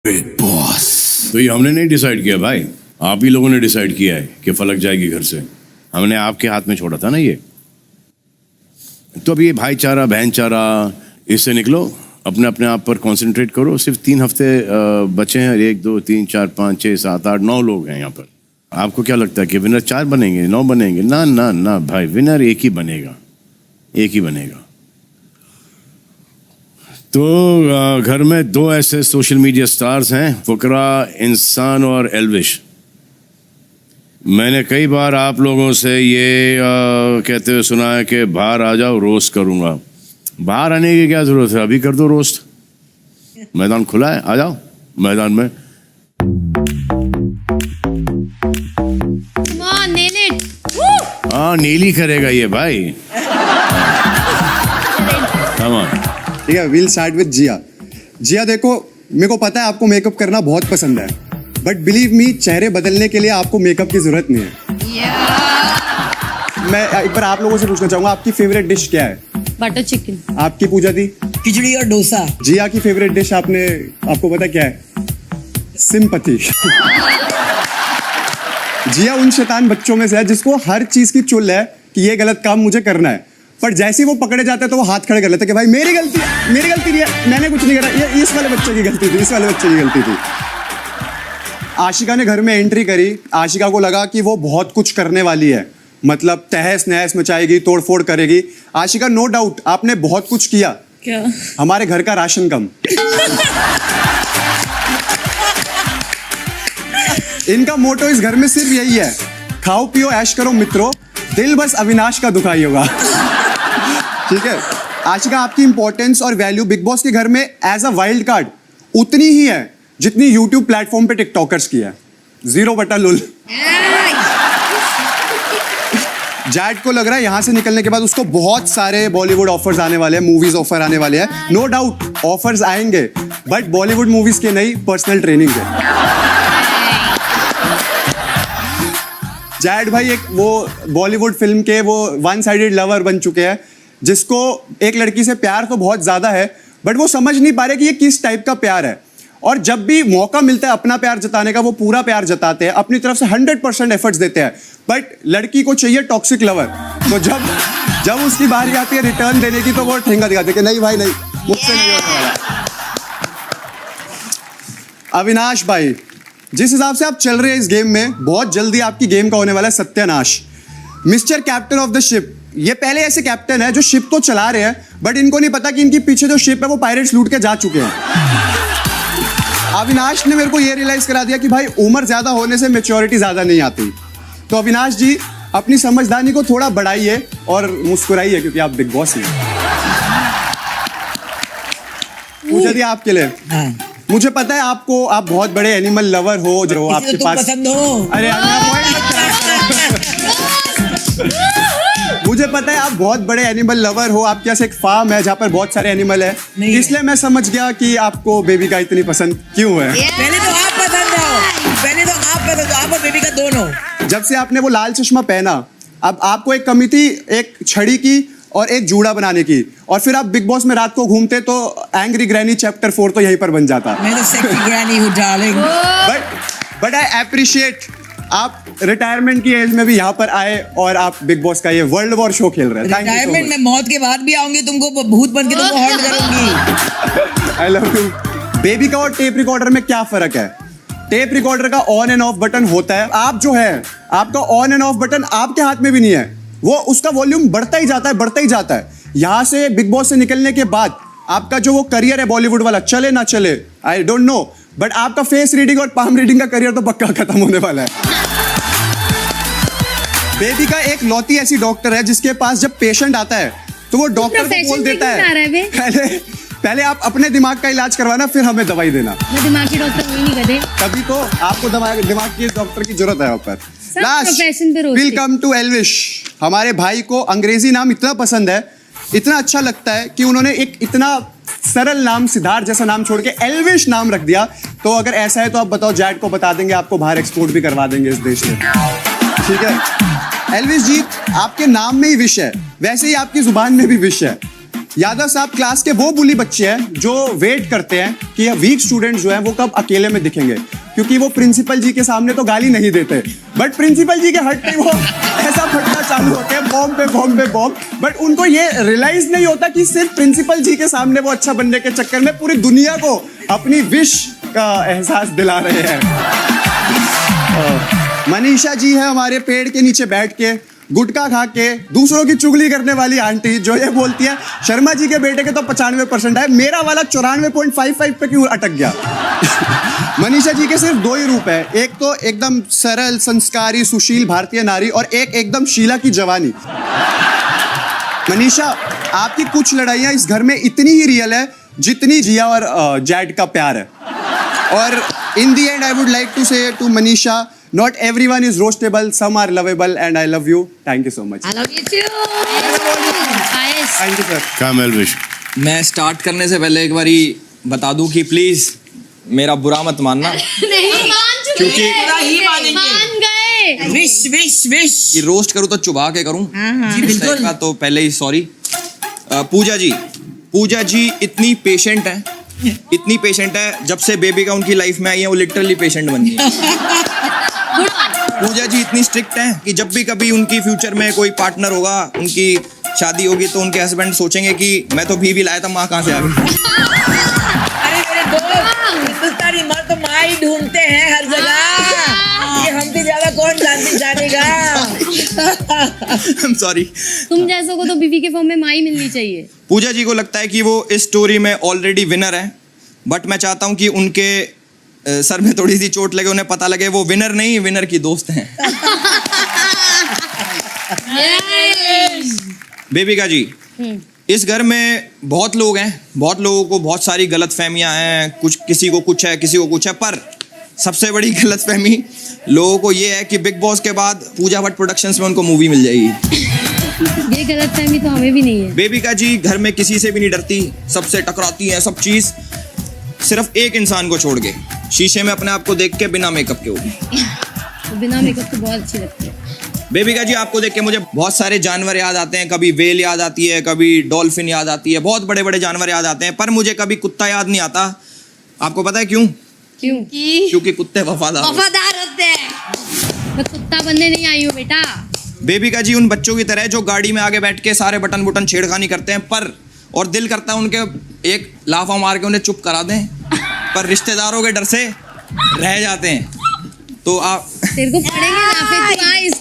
Big boss. तो ये हमने नहीं डिसाइड किया भाई, आप ही लोगों ने डिसाइड किया है कि फलक जाएगी घर से। हमने आपके हाथ में छोड़ा था ना ये। तो अब ये भाईचारा बहनचारा इससे निकलो, अपने अपने आप पर कंसंट्रेट करो। सिर्फ 3 हफ्ते बचे हैं। 1 2 3 4 5 6 7 8 9 लोग हैं यहाँ पर। आपको क्या लगता है कि विनर 4 बनेंगे 9 बनेंगे? ना ना ना भाई, विनर एक ही बनेगा, एक ही बनेगा। तो घर में 2 ऐसे सोशल मीडिया स्टार्स हैं, फुकरा इंसान और एल्विश। मैंने कई बार आप लोगों से ये कहते हुए सुना है कि बाहर आ जाओ, रोस्ट करूंगा। बाहर आने की क्या जरूरत है, अभी कर दो रोस्ट। मैदान खुला है, आ जाओ मैदान में। हाँ, नीली करेगा ये भाई। ठीक है, वील स्टार्ट विद जिया। जिया देखो, मेरे को पता है आपको मेकअप करना बहुत पसंद है, बट बिलीव मी, चेहरे बदलने के लिए आपको मेकअप की जरूरत नहीं है। मैं एक बार आप लोगों से पूछना चाहूंगा, आपकी फेवरेट डिश क्या है? Butter chicken. आपकी पूजा दी? खिचड़ी और डोसा। जिया की फेवरेट डिश आपको पता क्या है? सिंपैथी। जिया उन शैतान बच्चों में से है जिसको हर चीज की चुल है कि ये गलत काम मुझे करना है, पर जैसे ही वो पकड़े जाते हैं तो वो हाथ खड़े कर लेते हैं कि भाई मेरी गलती नहीं है, मैंने कुछ नहीं करा, ये इस वाले बच्चे की गलती थी, इस वाले बच्चे की गलती थी। आशिका ने घर में एंट्री करी। आशिका को लगा कि वो बहुत कुछ करने वाली है, मतलब तहस नहस मचाएगी, तोड़फोड़ करेगी। आशिका, नो डाउट आपने बहुत कुछ किया। क्या? हमारे घर का राशन कम। इनका मोटो इस घर में सिर्फ यही है, खाओ पियो ऐश करो मित्रों, दिल बस अविनाश का दुखाई होगा। ठीक है आशिका, आपकी इंपॉर्टेंस और वैल्यू बिग बॉस के घर में एज अ वाइल्ड कार्ड उतनी ही है जितनी यूट्यूब प्लेटफॉर्म पे टिकटॉकर्स की है। 0/लुल। जैड को लग रहा है यहाँ से निकलने के बाद उसको बहुत सारे बॉलीवुड ऑफर्स आने वाले हैं, मूवीज ऑफर आने वाले हैं। नो डाउट ऑफर्स आएंगे, बट बॉलीवुड मूवीज के नहीं, पर्सनल ट्रेनिंग के। जैड भाई एक वो बॉलीवुड फिल्म के वो वन साइडेड लवर बन चुके हैं, जिसको एक लड़की से प्यार तो बहुत ज्यादा है, बट वो समझ नहीं पा रहे कि ये किस टाइप का प्यार है। और जब भी मौका मिलता है अपना प्यार जताने का, वो पूरा प्यार जताते हैं, अपनी तरफ से 100% एफर्ट्स देते हैं, बट लड़की को चाहिए टॉक्सिक लवर। तो जब उसकी बारी आती है रिटर्न देने की, तो वो ठेंगा दिखाते कि नहीं भाई नहीं, मुझसे नहीं होने वाला। अविनाश भाई, जिस हिसाब से आप चल रहे हैं इस गेम में, बहुत जल्दी आपकी गेम का होने वाला है सत्यानाश। Mister captain of the ship, ये पहले ऐसे कैप्टन है जो शिप तो चला रहे हैं, बट इनको नहीं पता कि इनके पीछे जो शिप है वो पायरेट्स लूट के जा चुके हैं। अविनाश ने मेरे को ये रियलाइज करा दिया कि भाई उम्र ज्यादा होने से मैच्योरिटी ज्यादा नहीं आती। तो अविनाश जी, अपनी समझदारी को थोड़ा बढ़ाइए और मुस्कुराइए, क्योंकि आप बिग बॉस हैं। पूजा दी आपके लिए। मुझे पता है आप बहुत बड़े एनिमल लवर हो, जो आपके पास पसंद हो। अरे मुझे पता है आप बहुत बड़े एनिमल लवर हो, आपके पास एक फार्म है जहाँ पर बहुत सारे एनिमल है, इसलिए मैं समझ गया कि आपको बेबी का इतनी पसंद क्यों है। पहले तो आप पसंद हो, आप और बेबी का दोनों। जब से आपने वो लाल चश्मा पहना, अब आपको एक कमी थी एक छड़ी की और एक जूड़ा बनाने की, और फिर आप बिग बॉस में रात को घूमते तो एंग्री ग्रैनी चैप्टर 4 तो यहीं पर बन जाता। मैं तो सेक्सी ग्रैनी हूँ डार्लिंग। बट आई अप्रिशिएट आप रिटायरमेंट की एज में भी यहाँ पर आए और आप बिग बॉस का ये वर्ल्ड वॉर शो खेल रहे हैं। रिटायरमेंट में मौत के बाद भी आऊंगी, तुमको भूत बन के तुमको हॉन्ट करूंगी। I love you. बेबी का और टेप रिकॉर्डर में क्या फर्क है? टेप रिकॉर्डर का ऑन एंड ऑफ बटन होता है, आप जो है आपका ऑन एंड ऑफ बटन आपके हाथ में भी नहीं है, वो उसका वॉल्यूम बढ़ता ही जाता है। यहाँ से बिग बॉस से निकलने के बाद आपका जो वो करियर है बॉलीवुड वाला, चले ना चले आई डोंट नो, बट आपका फेस रीडिंग और पाम रीडिंग का करियर तो पक्का खत्म होने वाला है। बेबी का एक लौती ऐसी डॉक्टर है जिसके पास जब पेशेंट आता है तो वो डॉक्टर को बोल देता है पहले आप अपने दिमाग का इलाज करवाना, फिर हमें दवाई देना। मैं दिमाग की डॉक्टर हुई नहीं कदे, तभी तो आपको दिमाग की डॉक्टर की जरूरत है। ऊपर प्रोफेशन पे रोज वेलकम टू एल्विश। हमारे भाई को अंग्रेजी नाम इतना पसंद है, इतना अच्छा लगता है कि उन्होंने एक इतना सरल नाम, सिद्धार्थ जैसा नाम छोड़ के एल्विश नाम रख दिया। तो अगर ऐसा है तो आप बताओ, जैड को बता देंगे, आपको बाहर एक्सपोर्ट भी करवा देंगे इस देश में। ठीक है एल्विश जी, आपके नाम में ही विश है, वैसे ही आपकी जुबान में भी विश है। यादव साहब क्लास के वो बुली बच्चे हैं जो वेट करते हैं कि वीक स्टूडेंट जो हैं वो कब अकेले में दिखेंगे, क्योंकि वो प्रिंसिपल जी के सामने तो गाली नहीं देते, बट प्रिंसिपल जी के हटते ही वो ऐसा फटना चालू होते हैं, बॉम्ब पे बॉम्ब पे बॉम्ब। बट उनको ये रियलाइज नहीं होता कि सिर्फ प्रिंसिपल जी के सामने वो अच्छा बनने के चक्कर में पूरी दुनिया को अपनी विश का एहसास दिला रहे हैं। मनीषा जी है हमारे पेड़ के नीचे बैठ के गुटखा खा के दूसरों की चुगली करने वाली आंटी, जो ये बोलती है शर्मा जी के बेटे के तो 95% है, मेरा वाला 94.55 पे क्यों अटक गया। मनीषा जी के सिर्फ 2 ही रूप है, एक तो एकदम सरल संस्कारी सुशील भारतीय नारी और एक एकदम शीला की जवानी। मनीषा, आपकी कुछ लड़ाइयाँ इस घर में इतनी ही रियल है जितनी जिया और जैड का प्यार है। और in the end I would like to say to Manisha, not everyone is roastable, some are lovable, and I love you. Thank you so much. I love you too. Thank you sir. काम एल्विश। मैं start करने से पहले एक बारी बता दूं कि प्लीज मेरा बुरा मत मानना नहीं मान चुके क्योंकि- हैं। पूरा ही मानेंगे। मान गए। Wish wish wish. कि रोस्ट करूं तो चुबा के करूं। जी इस टाइप का तो पहले ही सॉरी। पूजा जी इतनी पेशेंट है, इतनी पेशेंट है, जब से बेबी का उनकी लाइफ में आई है वो लिटरली पेशेंट बन गई है। पूजा जी इतनी स्ट्रिक्ट हैं कि जब भी कभी उनकी फ्यूचर में कोई पार्टनर होगा, उनकी शादी होगी, तो उनके हस्बैंड सोचेंगे कि मैं तो बीवी लाया था, माँ कहाँ से आ गई। अरे मेरे दोस्त, हिंदुस्तानी मर्द तो माँ ही ढूंढते हैं हर जगह। ये हमसे ज्यादा कौन जानेगा। I'm sorry। तुम जैसों को तो बीवी के फॉर्म में माँ ही मिलनी चाहिए। पूजा जी को लगता है कि वो इस स्टोरी में ऑलरेडी विनर है, बट मैं चाहता हूँ कि उनके सर में थोड़ी सी चोट लगे, उन्हें पता लगे वो विनर नहीं, विनर की दोस्त हैं। बेबिका जी, इस घर में बहुत लोग हैं, बहुत लोगों को बहुत सारी गलत फहमियाँ हैं, कुछ किसी को कुछ है, किसी को कुछ है, पर सबसे बड़ी गलत फहमी लोगों को ये है कि बिग बॉस के बाद पूजा भट्ट प्रोडक्शंस में उनको मूवी मिल जाएगी। ये गलतफहमी तो हमें भी नहीं है। बेबिका जी घर में किसी से भी नहीं डरती, सबसे टकराती है, सब चीज, सिर्फ एक इंसान को छोड़ के, शीशे में अपने आप को देख के बिना मेकअप के होगी। तो बिना मेकअप तो बहुत अच्छी लगती है। बेबिका जी आपको देख के मुझे बहुत सारे जानवर याद आते हैं, कभी वेल याद आती है, कभी डॉल्फिन याद आती है, बहुत बड़े बड़े जानवर याद आते हैं, पर मुझे कभी कुत्ता याद नहीं आता। आपको पता है क्यों? क्यों? क्योंकि कुत्ते वफादार होते हैं। वफादार होते हैं। मैं कुत्ता बनने नहीं आई हूँ बेटा। बेबिका जी उन बच्चों की तरह जो गाड़ी में आगे बैठ के सारे बटन बुटन छेड़खानी करते हैं, पर और दिल करता है उनके एक लाफा मार के उन्हें चुप करा दें, पर रिश्तेदारों के डर से रह जाते हैं। तो आप तेरे को पड़ेंगे लाफे, तू आ, इस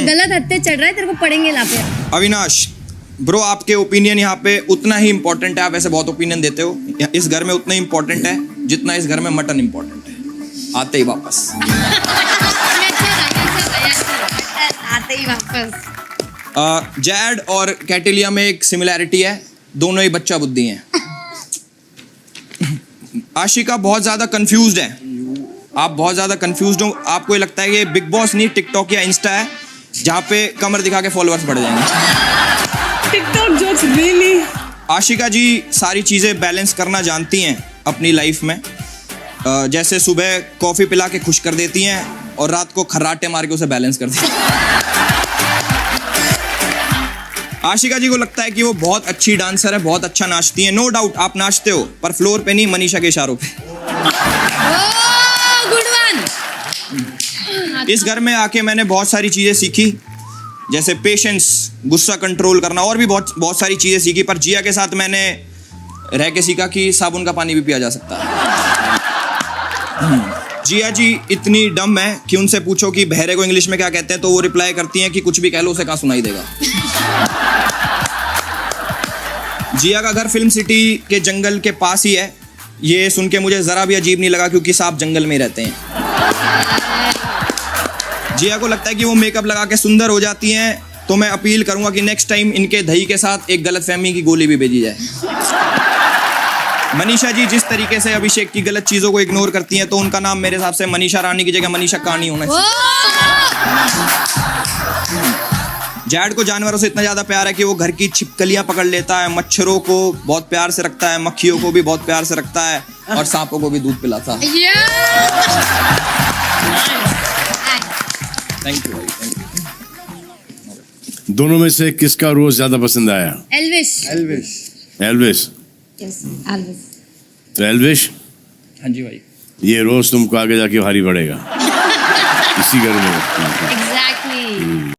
गलत हत्ते चढ़ रहा है, तेरे को पड़ेंगे लाफे। अविनाश ब्रो, आपके ओपिनियन यहाँ पे उतना ही इम्पोर्टेंट है, आप ऐसे बहुत ओपिनियन देते हो, इस घर में उतना ही इम्पोर्टेंट है जितना इस घर में मटन इम्पोर्टेंट है। आते ही वापस। आते ही वापस। जैड और कैटिलिया में एक सिमिलैरिटी है, दोनों ही बच्चा बुद्धि हैं। आशिका बहुत ज्यादा कंफ्यूज्ड है, आप बहुत ज्यादा कंफ्यूज्ड हो, आपको ये लगता है कि बिग बॉस नहीं टिकटॉक या इंस्टा है जहाँ पे कमर दिखा के फॉलोअर्स बढ़ जाएंगे। TikTok jokes really. Ashika ji सारी चीजें बैलेंस करना जानती हैं अपनी लाइफ में, जैसे सुबह कॉफी पिला के खुश कर देती हैं और रात को खर्राटे मार के उसे बैलेंस कर देती हैं। आशिका जी को लगता है कि वो बहुत अच्छी डांसर है, बहुत अच्छा नाचती है, नो डाउट आप नाचते हो, पर फ्लोर पे नहीं, मनीषा के इशारों पे। Good one. इस घर में आके मैंने बहुत सारी चीजें सीखी, जैसे पेशेंस, गुस्सा कंट्रोल करना, और भी बहुत सारी चीजें सीखी, पर जिया के साथ मैंने रह के सीखा कि साबुन का पानी भी पिया जा सकता है। जिया जी इतनी डम है कि उनसे पूछो कि बहरे को इंग्लिश में क्या कहते हैं, तो वो रिप्लाई करती हैं कि कुछ भी कह लो, उसे कहाँ सुनाई देगा। जिया का घर फिल्म सिटी के जंगल के पास ही है, ये सुन के मुझे जरा भी अजीब नहीं लगा क्योंकि सांप जंगल में रहते हैं। जिया को लगता है कि वो मेकअप लगा के सुंदर हो जाती हैं, तो मैं अपील करूंगा कि नेक्स्ट टाइम इनके दही के साथ एक गलतफहमी की गोली भी भेजी जाए। मनीषा जी जिस तरीके से अभिषेक की गलत चीजों को इग्नोर करती हैं, तो उनका नाम मेरे हिसाब से मनीषा रानी की जगह मनीषा कानी होना चाहिए। जैड को जानवरों से इतना ज्यादा प्यार है कि वो घर की छिपकलियां पकड़ लेता है, मच्छरों को बहुत प्यार से रखता है, मक्खियों को भी बहुत प्यार से रखता है, और सांपों को भी दूध पिलाता है। थैंक यू भाई, थैंक यू। दोनों में से किसका रोज ज्यादा पसंद आया? Elvish. Elvish. Elvis. Yes Elvis. तो एल्विश, हाँ जी भाई। ये रोज तुमको आगे जाके भारी पड़ेगा इसी घर में। एग्जैक्टली।